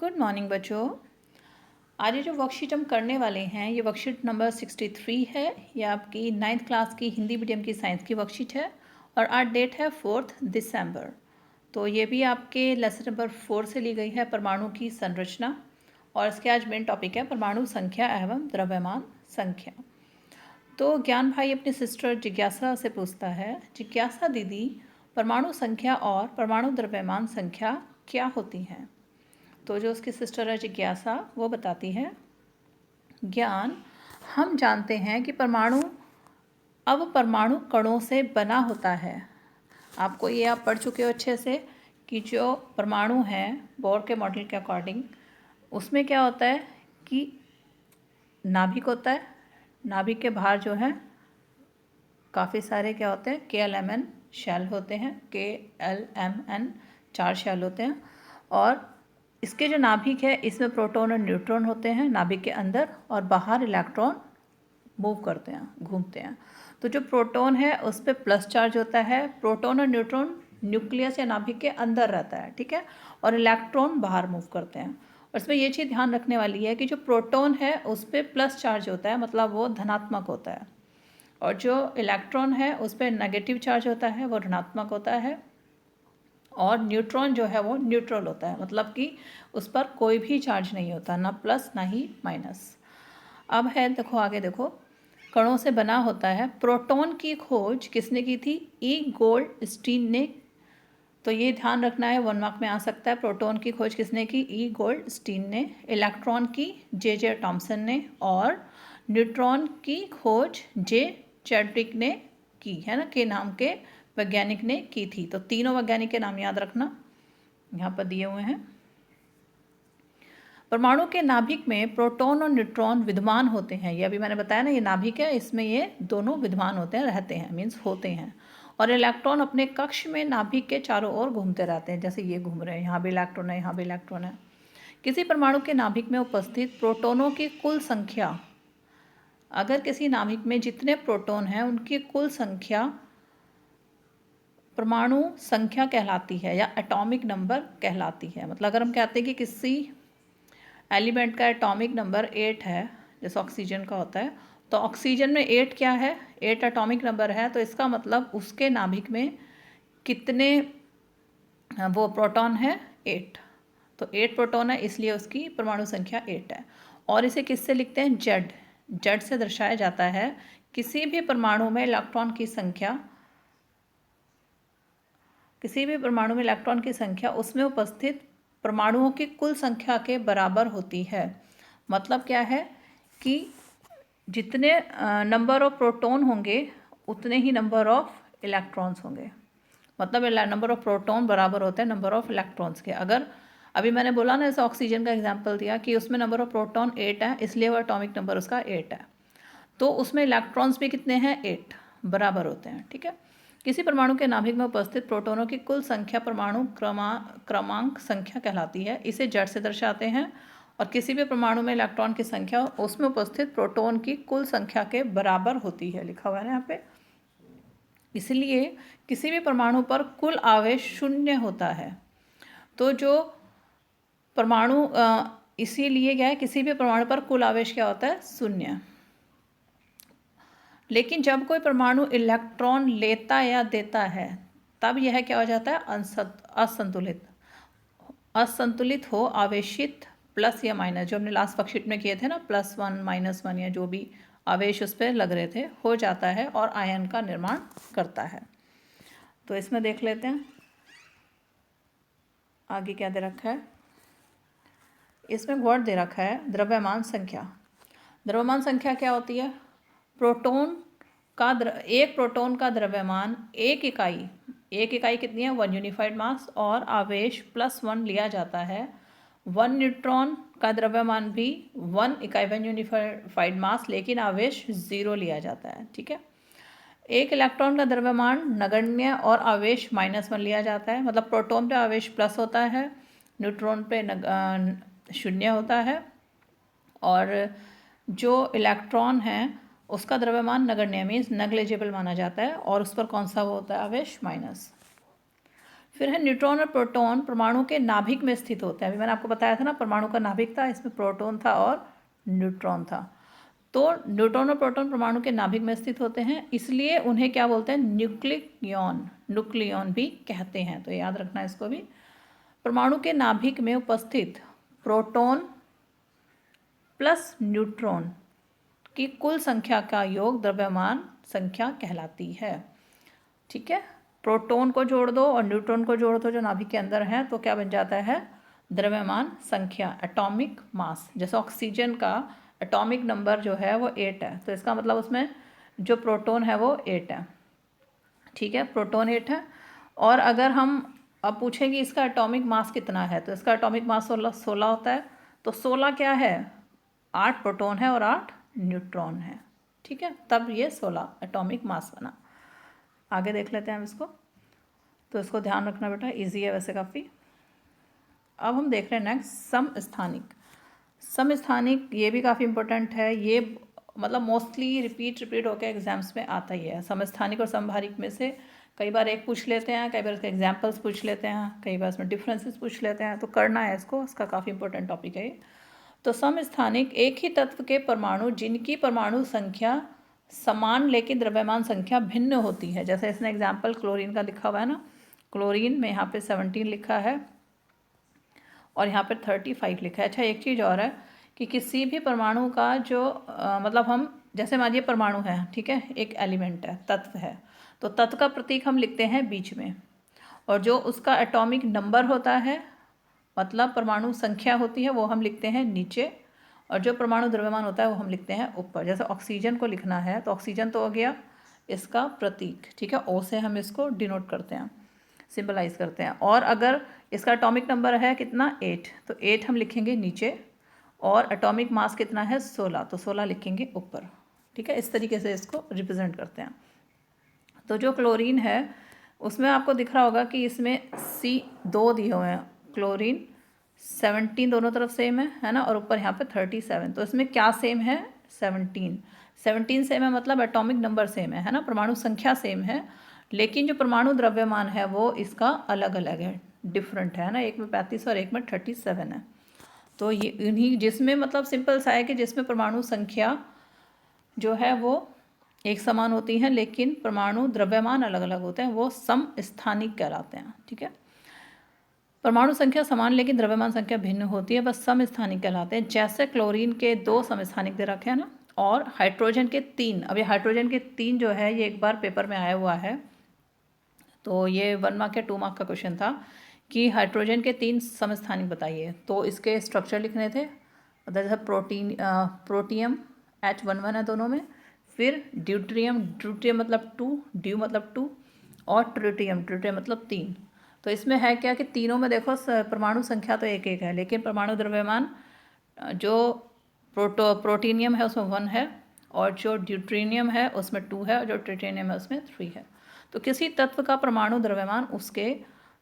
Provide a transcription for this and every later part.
Good morning बच्चों। आज ये जो वर्कशीट हम करने वाले हैं ये वर्कशीट नंबर 63 है। ये आपकी 9th क्लास की हिंदी मीडियम की साइंस की वर्कशीट है और आज डेट है 4 दिसंबर। तो ये भी आपके लेसन नंबर 4 से ली गई है, परमाणु की संरचना। और इसके आज मेन टॉपिक है परमाणु संख्या एवं द्रव्यमान संख्या। तो ज्ञान भाई अपनी सिस्टर जिज्ञासा से पूछता है, जिज्ञासा दीदी परमाणु संख्या और परमाणु द्रव्यमान संख्या क्या होती हैं? तो जो उसकी सिस्टर है जिज्ञासा वो बताती है, ज्ञान हम जानते हैं कि परमाणु परमाणु कणों से बना होता है। आपको ये आप पढ़ चुके हो अच्छे से कि जो परमाणु है बोर के मॉडल के अकॉर्डिंग उसमें क्या होता है कि नाभिक होता है। नाभिक के बाहर जो है काफ़ी सारे क्या होते हैं KLMN शेल होते हैं, KLMN 4 शेल होते हैं। और इसके जो नाभिक है इसमें प्रोटॉन और न्यूट्रॉन होते हैं नाभिक के अंदर, और बाहर इलेक्ट्रॉन मूव करते हैं, घूमते हैं। तो जो प्रोटॉन है उस पर प्लस चार्ज होता है। प्रोटॉन और न्यूट्रॉन न्यूक्लियस या नाभिक के अंदर रहता है, ठीक है, और इलेक्ट्रॉन बाहर मूव करते हैं। और इसमें ये चीज़ ध्यान रखने वाली है कि जो प्रोटॉन है उस पर प्लस चार्ज होता है, मतलब वो धनात्मक होता है, और जो इलेक्ट्रॉन है उस पर नेगेटिव चार्ज होता है, वो ऋणात्मक होता है। और न्यूट्रॉन जो है वो न्यूट्रल होता है, मतलब कि उस पर कोई भी चार्ज नहीं होता, ना प्लस ना ही माइनस। अब है देखो आगे देखो, कणों से बना होता है। प्रोटॉन की खोज किसने की थी? ई गोल्डस्टीन ने। तो ये ध्यान रखना है, 1 मार्क में आ सकता है। प्रोटॉन की खोज किसने की? ई गोल्डस्टीन ने। इलेक्ट्रॉन की जे टॉमसन ने। और न्यूट्रॉन की खोज जे चैडविक ने की, है ना, के नाम के वैज्ञानिक ने की थी। तो तीनों वैज्ञानिक के नाम याद रखना, यहाँ पर दिए हुए हैं। परमाणु के नाभिक में प्रोटॉन और न्यूट्रॉन विद्यमान होते हैं। ये अभी मैंने बताया ना, ये नाभिक है, इसमें ये दोनों विद्यमान होते हैं, रहते हैं, मीन्स होते हैं। और इलेक्ट्रॉन अपने कक्ष में नाभिक के चारों ओर घूमते रहते हैं, जैसे ये घूम रहे हैं, यहाँ भी इलेक्ट्रॉन है, यहाँ भी इलेक्ट्रॉन है। किसी परमाणु के नाभिक में उपस्थित प्रोटॉनों की कुल संख्या, अगर किसी नाभिक में जितने प्रोटॉन हैं उनकी कुल संख्या परमाणु संख्या कहलाती है या एटॉमिक नंबर कहलाती है। मतलब अगर हम कहते हैं कि किसी एलिमेंट का एटॉमिक नंबर 8 है, जैसे ऑक्सीजन का होता है, तो ऑक्सीजन में 8 क्या है? 8 एटॉमिक नंबर है। तो इसका मतलब उसके नाभिक में कितने वो प्रोटॉन है? 8। तो 8 प्रोटॉन है, इसलिए उसकी परमाणु संख्या 8 है। और इसे किससे लिखते हैं? जेड। जेड से दर्शाया जाता है किसी भी परमाणु में इलेक्ट्रॉन की संख्या, किसी भी परमाणु में इलेक्ट्रॉन की संख्या उसमें उपस्थित परमाणुओं की कुल संख्या के बराबर होती है। मतलब क्या है कि जितने नंबर ऑफ प्रोटॉन होंगे उतने ही नंबर ऑफ इलेक्ट्रॉन्स होंगे। मतलब नंबर ऑफ प्रोटॉन बराबर होते हैं नंबर ऑफ इलेक्ट्रॉन्स के। अगर अभी मैंने बोला ना, जैसे ऑक्सीजन का एग्जांपल दिया कि उसमें नंबर ऑफ प्रोटॉन 8 है, इसलिए वो एटॉमिक नंबर उसका 8 है। तो उसमें इलेक्ट्रॉन्स भी कितने हैं? 8 बराबर होते हैं, ठीक है। किसी परमाणु के नाभिक में उपस्थित प्रोटॉनों की कुल संख्या परमाणु क्रमांक संख्या कहलाती है। इसे जेड से दर्शाते हैं। और किसी भी परमाणु में इलेक्ट्रॉन की संख्या उसमें उपस्थित प्रोटॉन की कुल संख्या के बराबर होती है, लिखा हुआ है यहाँ पे। इसलिए किसी भी परमाणु पर कुल आवेश 0 होता है। तो जो परमाणु इसीलिए क्या है, किसी भी परमाणु पर कुल आवेश क्या होता है? 0। लेकिन जब कोई परमाणु इलेक्ट्रॉन लेता या देता है तब यह क्या हो जाता है? असंतुलित। असंतुलित हो आवेशित प्लस या माइनस, जो हमने लास्ट वर्कशीट में किए थे ना, +1 -1 या जो भी आवेश उस पर लग रहे थे, हो जाता है और आयन का निर्माण करता है। तो इसमें देख लेते हैं आगे क्या दे रखा है। इसमें वर्ड दे रखा है द्रव्यमान संख्या। द्रव्यमान संख्या क्या होती है? प्रोटॉन का एक प्रोटॉन का द्रव्यमान एक इकाई कितनी है? 1 यूनिफाइड मास, और आवेश +1 लिया जाता है। 1 न्यूट्रॉन का द्रव्यमान भी 1 इकाई 1 यूनिफाइड मास, लेकिन आवेश 0 लिया जाता है, ठीक है। एक इलेक्ट्रॉन का द्रव्यमान नगण्य और आवेश -1 लिया जाता है। मतलब प्रोटॉन पे आवेश प्लस होता है, न्यूट्रॉन पे 0 होता है, और जो इलेक्ट्रॉन है उसका द्रव्यमान नगण्य मीन्स नेग्लिजिबल माना जाता है, और उस पर कौन सा वो होता है? आवेश माइनस। फिर है न्यूट्रॉन और प्रोटॉन परमाणु के नाभिक में स्थित होते हैं। अभी मैंने आपको बताया था ना, परमाणु का नाभिक था, इसमें प्रोटॉन था और न्यूट्रॉन था। तो न्यूट्रॉन और प्रोटॉन परमाणु के नाभिक में स्थित होते हैं, इसलिए उन्हें क्या बोलते हैं, न्यूक्लियॉन भी कहते हैं। तो याद रखना इसको भी। परमाणु के नाभिक में उपस्थित प्रोटॉन प्लस न्यूट्रॉन की कुल संख्या का योग द्रव्यमान संख्या कहलाती है। ठीक है, प्रोटॉन को जोड़ दो और न्यूट्रॉन को जोड़ दो जो नाभिक के अंदर है, तो क्या बन जाता है, द्रव्यमान संख्या, एटॉमिक मास। जैसे ऑक्सीजन का एटॉमिक नंबर जो है वो 8 है, तो इसका मतलब उसमें जो प्रोटॉन है वो 8 है। ठीक है, प्रोटॉन 8 है। और अगर हम अब पूछेंगे इसका एटॉमिक मास कितना है, तो इसका एटॉमिक मास 16 होता है। तो 16 क्या है, 8 प्रोटॉन है और 8 न्यूट्रॉन है। ठीक है, तब ये 16 एटॉमिक मास बना। आगे देख लेते हैं हम इसको। तो इसको ध्यान रखना बेटा, इजी है वैसे काफ़ी। अब हम देख रहे हैं नेक्स्ट समस्थानिक। समस्थानिक ये भी काफ़ी इंपॉर्टेंट है, ये मतलब मोस्टली रिपीट होकर एग्जाम्स में आता ही है। समस्थानिक और समभारिक में से कई बार एक पूछ लेते हैं, कई बार इसके एग्जाम्पल्स पूछ लेते हैं, कई बार इसमें डिफरेंसेस पूछ लेते हैं, तो करना है इसको, इसका काफ़ी इंपॉर्टेंट टॉपिक है ये। तो समस्थानिक एक ही तत्व के परमाणु जिनकी परमाणु संख्या समान लेकिन द्रव्यमान संख्या भिन्न होती है। जैसे इसने एग्जाम्पल क्लोरीन का लिखा हुआ है ना, क्लोरीन में यहाँ पे 17 लिखा है और यहाँ पर 35 लिखा है। अच्छा, एक चीज़ और है कि किसी भी परमाणु का जो मतलब हम जैसे मान लीजिए परमाणु है, ठीक है, एक एलिमेंट है, तत्व है, तो तत्व का प्रतीक हम लिखते हैं बीच में, और जो उसका एटॉमिक नंबर होता है मतलब परमाणु संख्या होती है वो हम लिखते हैं नीचे, और जो परमाणु द्रव्यमान होता है वो हम लिखते हैं ऊपर। जैसे ऑक्सीजन को लिखना है तो ऑक्सीजन तो हो गया इसका प्रतीक, ठीक है, ओ से हम इसको डिनोट करते हैं, सिंबलाइज करते हैं। और अगर इसका एटॉमिक नंबर है कितना, 8, तो 8 हम लिखेंगे नीचे, और एटॉमिक मास कितना है 16, तो 16 लिखेंगे ऊपर। ठीक है, इस तरीके से इसको रिप्रेजेंट करते हैं। तो जो क्लोरीन है उसमें आपको दिख रहा होगा कि इसमें C2 दिए हुए हैं, क्लोरीन 17 दोनों तरफ सेम है ना, और ऊपर यहाँ पे 37। तो इसमें क्या सेम है, 17 सेम है, मतलब एटॉमिक नंबर सेम है ना, परमाणु संख्या सेम है, लेकिन जो परमाणु द्रव्यमान है वो इसका अलग अलग है, डिफरेंट है ना, एक में 35 और एक में 37 है। तो ये इन्हीं जिसमें मतलब सिंपल सा है कि जिसमें परमाणु संख्या जो है वो एक समान होती हैं लेकिन परमाणु द्रव्यमान अलग अलग होते हैं, वो समस्थानिक कहलाते हैं। ठीक है, परमाणु संख्या समान लेकिन द्रव्यमान संख्या भिन्न होती है, बस समस्थानिक कहलाते हैं। जैसे क्लोरीन के 2 समस्थानिक दे रखे हैं ना, और हाइड्रोजन के 3। अब ये हाइड्रोजन के 3 जो है ये एक बार पेपर में आया हुआ है, तो ये 1 मार्क या 2 मार्क का क्वेश्चन था कि हाइड्रोजन के 3 समस्थानिक बताइए। तो इसके स्ट्रक्चर लिखने थे, मतलब जैसे प्रोटियम H11 है दोनों में, फिर ड्यूट्रियम मतलब 2, ड्यू मतलब 2, और ट्रिटियम मतलब 3। तो इसमें है क्या कि तीनों में देखो परमाणु संख्या तो एक एक है, लेकिन परमाणु द्रव्यमान जो प्रोटीनियम है उसमें 1 है, और जो ड्यूट्रिनियम है उसमें 2 है, और जो ट्रिटियम है उसमें 3 है। तो किसी तत्व का परमाणु द्रव्यमान उसके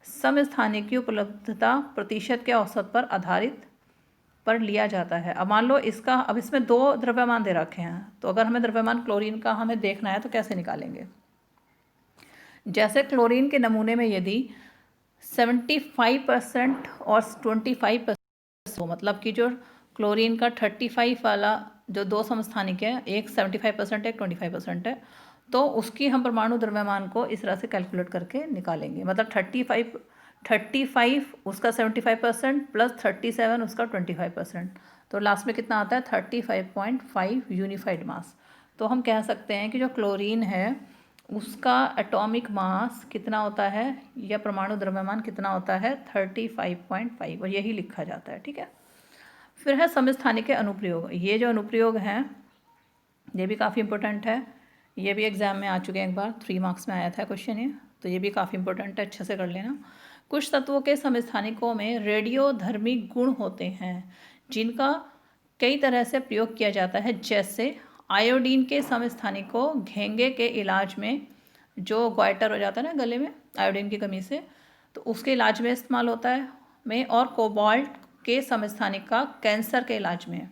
समस्थानिक की उपलब्धता प्रतिशत के औसत पर आधारित पर लिया जाता है। अब मान लो इसका, अब इसमें 2 द्रव्यमान दे रखे हैं, तो अगर हमें द्रव्यमान क्लोरीन का हमें देखना है तो कैसे निकालेंगे। जैसे क्लोरीन के नमूने में यदि 75% और 25%, मतलब कि जो क्लोरीन का 35 वाला जो 2 समस्थानिक है, एक 75% है, एक 25% है, तो उसकी हम परमाणु द्रव्यमान को इस तरह से कैलकुलेट करके निकालेंगे। मतलब 35 उसका 75% प्लस 37 उसका 25%, तो लास्ट में कितना आता है 35.5 यूनिफाइड मास। तो हम कह सकते हैं कि जो क्लोरीन है उसका एटॉमिक मास कितना होता है या परमाणु द्रव्यमान कितना होता है 35.5, और यही लिखा जाता है। ठीक है, फिर है समस्थानिक के अनुप्रयोग। ये जो अनुप्रयोग हैं ये भी काफ़ी इंपॉर्टेंट है, ये भी एग्जाम में आ चुके हैं, एक बार 3 मार्क्स में आया था क्वेश्चन ये, तो ये भी काफ़ी इंपॉर्टेंट है, अच्छे से कर लेना। कुछ तत्वों के समस्थानिकों में रेडियोधर्मी गुण होते हैं जिनका कई तरह से प्रयोग किया जाता है। जैसे आयोडीन के समस्थानिक को घेंगे के इलाज में, जो ग्वाइटर हो जाता है ना गले में आयोडीन की कमी से, तो उसके इलाज में इस्तेमाल होता है में, और कोबाल्ट के समस्थानिक का कैंसर के इलाज में।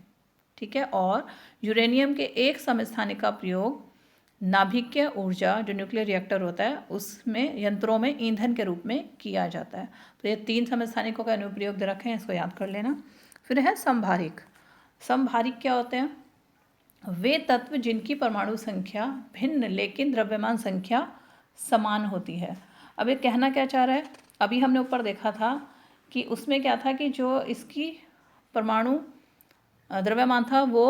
ठीक है, और यूरेनियम के एक समस्थानिक का प्रयोग नाभिकीय ऊर्जा जो न्यूक्लियर रिएक्टर होता है उसमें यंत्रों में ईंधन के रूप में किया जाता है। तो ये 3 समस्थानिकों का अनुप्रयोग दे रखे हैं, इसको याद कर लेना। फिर है समभारिक। समभारिक क्या होते हैं? वे तत्व जिनकी परमाणु संख्या भिन्न लेकिन द्रव्यमान संख्या समान होती है। अब ये कहना क्या चाह रहा है? अभी हमने ऊपर देखा था कि उसमें क्या था कि जो इसकी परमाणु द्रव्यमान था वो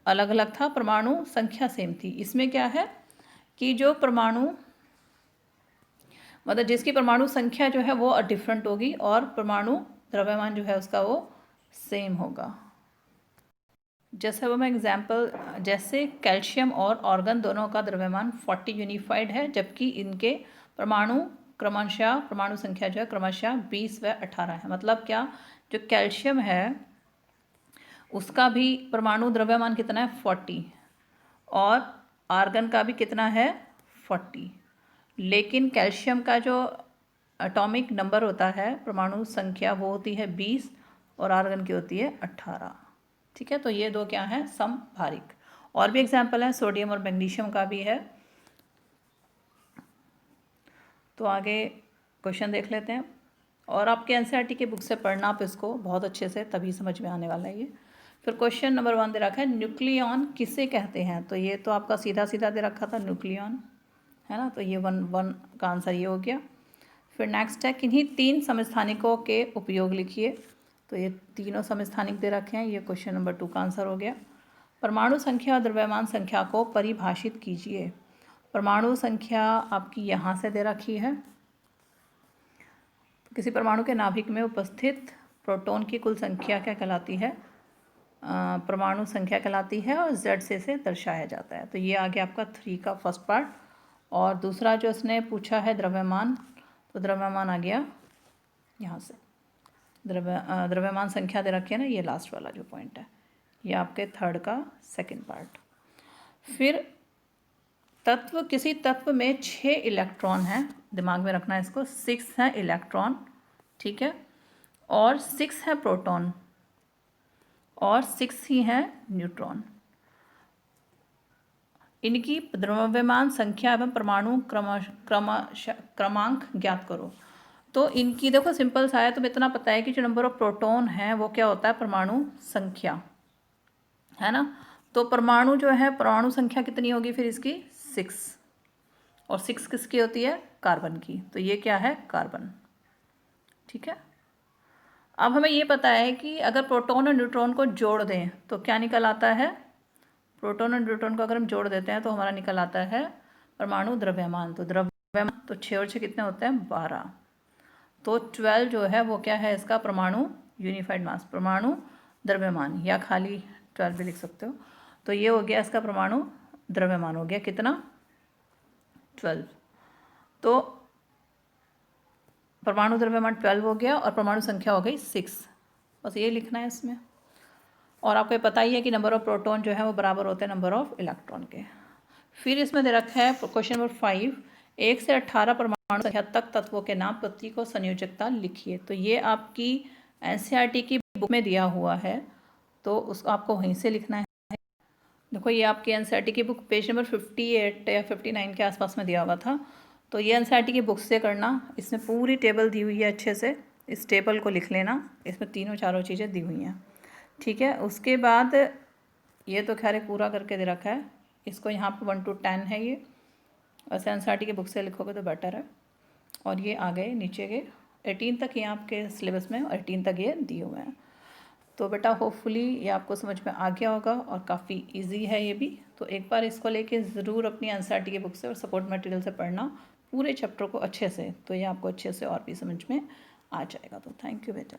अलग अलग था, परमाणु संख्या सेम थी। इसमें क्या है कि जो परमाणु मतलब जिसकी परमाणु संख्या जो है वो डिफरेंट होगी और परमाणु द्रव्यमान जो है उसका वो सेम होगा। जैसे वो मैं एग्जाम्पल, जैसे कैल्शियम और ऑर्गन दोनों का द्रव्यमान 40 यूनिफाइड है, जबकि इनके परमाणु क्रमशः परमाणु संख्या जो है क्रमशः 20 व 18 है। मतलब क्या, जो कैल्शियम है उसका भी परमाणु द्रव्यमान कितना है 40 और आर्गन का भी कितना है 40, लेकिन कैल्शियम का जो एटॉमिक नंबर होता है परमाणु संख्या वो होती है 20 और आर्गन की होती है 18। ठीक है, तो ये दो क्या हैं? समभारिक। और भी एग्जाम्पल है, सोडियम और मैग्नीशियम का भी है। तो आगे क्वेश्चन देख लेते हैं। और आपके एनसीईआरटी के बुक से पढ़ना आप इसको बहुत अच्छे से, तभी समझ में आने वाला है ये। फिर क्वेश्चन नंबर 1 दे रखा है, न्यूक्लियॉन किसे कहते हैं? तो ये तो आपका सीधा सीधा दे रखा था, न्यूक्लियॉन है ना। तो ये 1 का आंसर ये हो गया। फिर नेक्स्ट है, किन्हीं 3 समस्थानिकों के उपयोग लिखिए। तो ये तीनों समस्थानिक दे रखे हैं, ये क्वेश्चन नंबर 2 का आंसर हो गया। परमाणु संख्या और द्रव्यमान संख्या को परिभाषित कीजिए। परमाणु संख्या आपकी यहाँ से दे रखी है। किसी परमाणु के नाभिक में उपस्थित प्रोटॉन की कुल संख्या क्या कहलाती है? परमाणु संख्या कहलाती है और Z से इसे दर्शाया जाता है। तो ये आ गया आपका 3 का फर्स्ट पार्ट। और दूसरा जो इसने पूछा है द्रव्यमान, तो द्रव्यमान आ गया यहाँ से। द्रव्यमान संख्या दे रखी है ना, ये लास्ट वाला जो पॉइंट है, ये आपके 3rd का सेकंड पार्ट। फिर तत्व, किसी तत्व में 6 इलेक्ट्रॉन हैं, दिमाग में रखना है इसको, 6 है इलेक्ट्रॉन, ठीक है, और 6 है प्रोटॉन और 6 ही है न्यूट्रॉन। इनकी द्रव्यमान संख्या एवं परमाणु क्रमांक ज्ञात करो। तो इनकी देखो सिंपल सा है, तो इतना पता है कि जो नंबर ऑफ प्रोटॉन है वो क्या होता है? परमाणु संख्या, है ना। तो परमाणु जो है, परमाणु संख्या कितनी होगी फिर इसकी? 6, और 6 किसकी होती है? कार्बन की। तो ये क्या है? कार्बन। ठीक है, अब हमें ये पता है कि अगर प्रोटॉन और न्यूट्रॉन को जोड़ दें तो क्या निकल आता है? प्रोटॉन और न्यूट्रॉन को अगर हम जोड़ देते हैं तो हमारा निकल आता है परमाणु द्रव्यमान। तो द्रव्यमान तो 6 और 6 कितने होते हैं? 12। तो 12 जो है वो क्या है इसका? परमाणु यूनिफाइड मास, परमाणु द्रव्यमान, या खाली 12 भी लिख सकते हो। तो ये हो गया इसका परमाणु द्रव्यमान, हो गया कितना? 12। तो परमाणु द्रव्यमान 12 हो गया और परमाणु संख्या हो गई 6। बस ये लिखना है इसमें। और आपको पता ही है कि नंबर ऑफ प्रोटॉन जो है वो बराबर होते हैं नंबर ऑफ इलेक्ट्रॉन के। फिर इसमें दे रखा है क्वेश्चन नंबर 5, 1 से 18 परमाणु संख्या तक तत्वों के नाम, प्रतीक और संयोजकता लिखिए। तो ये आपकी एनसीईआरटी की बुक में दिया हुआ है, तो उसको आपको वहीं से लिखना है। देखो ये आपकी एनसीईआरटी की बुक पेज नंबर 58 या 59 के आसपास में दिया हुआ था। तो ये एनसीईआरटी की बुक से करना, इसमें पूरी टेबल दी हुई है, अच्छे से इस टेबल को लिख लेना, इसमें तीनों चारों चीज़ें दी हुई हैं। ठीक है, उसके बाद ये तो खैर पूरा करके दे रखा है, इसको यहाँ पे 1 to 10 है ये, वैसे एनसीईआरटी की बुक से लिखोगे तो बेटर है। और ये आ गए नीचे के 18 तक, ये आपके सिलेबस में 18 तक ये दिए हुए हैं। तो बेटा होपफुली ये आपको समझ में आ गया होगा और काफ़ी इजी है ये भी। तो एक बार इसको लेके ज़रूर अपनी एनसीईआरटी की बुक से और सपोर्ट मटेरियल से पढ़ना पूरे चैप्टर को अच्छे से, तो ये आपको अच्छे से और भी समझ में आ जाएगा। तो थैंक यू बेटा।